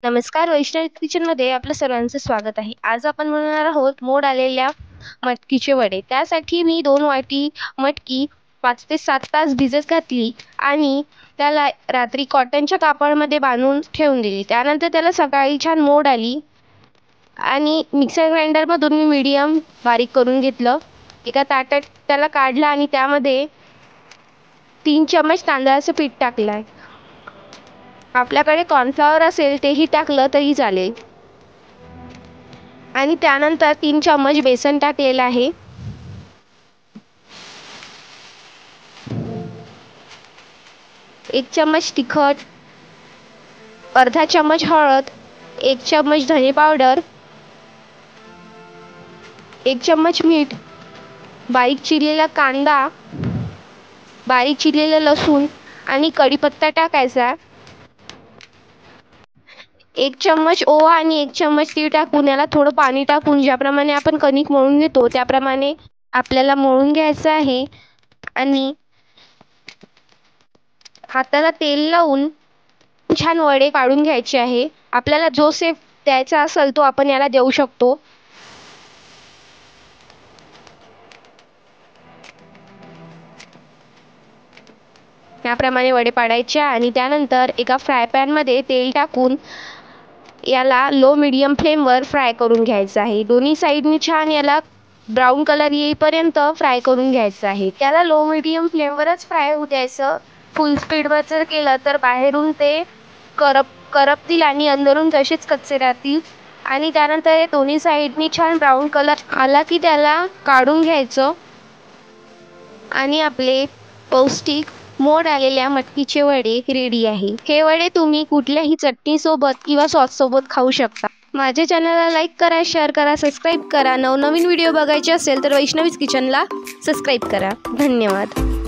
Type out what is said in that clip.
नमस्कार, वैष्णवी किचनमध्ये आपलं सर्वांचं स्वागत आहे। आज आपण बनवणार आहोत मोड आलेल्या मटकीचे वडे। त्यासाठी मी 2 वाटी मटकी 5 ते 7 तास भिजत घातली आणि त्याला रात्री कॉटनच्या कापडामध्ये बांधून ठेवून दिली। त्यानंतर त्याला सकाळी छान मोड आली आणि मिक्सर ग्राइंडरमधून मी मीडियम बारीक करून घेतलं। एका ताटात त्याला काढलं आणि त्यामध्ये 3 चमच तांदळाचं पीठ टाकलं। आपल्याकडे कॉर्नफ्लॉवर असेल तेही टाकलं तरी चालेल। आणि त्यानंतर 3 चमच बेसन टाकलेलं आहे। 1 चमच तिखट, अर्धा चमच हळद, 1 चमच धने पावडर, 1 चमच मीठ, बारीक चिरलेला कांदा, बारीक चिरलेला लसूण आणि कढीपत्ता टाकायचा। 1 चम्मच ओवा आणि 1 चम्मच तीळ टाकून याला थोडं पाणी टाकून ज्याप्रमाणे आपण कणिक मळून घेतो त्याप्रमाणे आपल्याला मळून घ्यायचं आहे। आणि हाताला तेल लावून छान वडे काढून घ्यायचे आहे। आपल्याला जो शेप द्यायचा असेल तो आपण याला देऊ शकतो। याप्रमाणे वडे पाडायचे आणि त्यानंतर एका फ्राय पॅन मध्ये तेल टाकून याला लो मीडियम फ्लेमवर फ्राय करून घ्यायचं आहे। दोन्ही साइडनी छान याला ब्राऊन कलर येईपर्यंत फ्राय करून घ्यायचं आहे। त्याला लो मीडियम फ्लेमवरच फ्राय होऊ द्यायचं। फुल स्पीडवर जर केलं तर बाहेरून ते करपतील आणि अंदरून तसेच कच्चे राहतील। आणि त्यानंतर हे दोन्ही साइडनी छान ब्राऊन कलर आला की त्याला काढून घ्यायचं आणि आपले पौष्टिक मोड आलेल्या मटकीचे वडे रेडी आहे। हे वडे तुम्ही कुठल्याही चटणी सोबत किंवा सॉस सोबत खाऊ शकता। माझ्या चॅनलला लाईक करा, शेअर करा, सबस्क्राइब करा। नवनवीन व्हिडिओ बघायचे असेल तर वैष्णवीज किचनला सबस्क्राइब करा। धन्यवाद।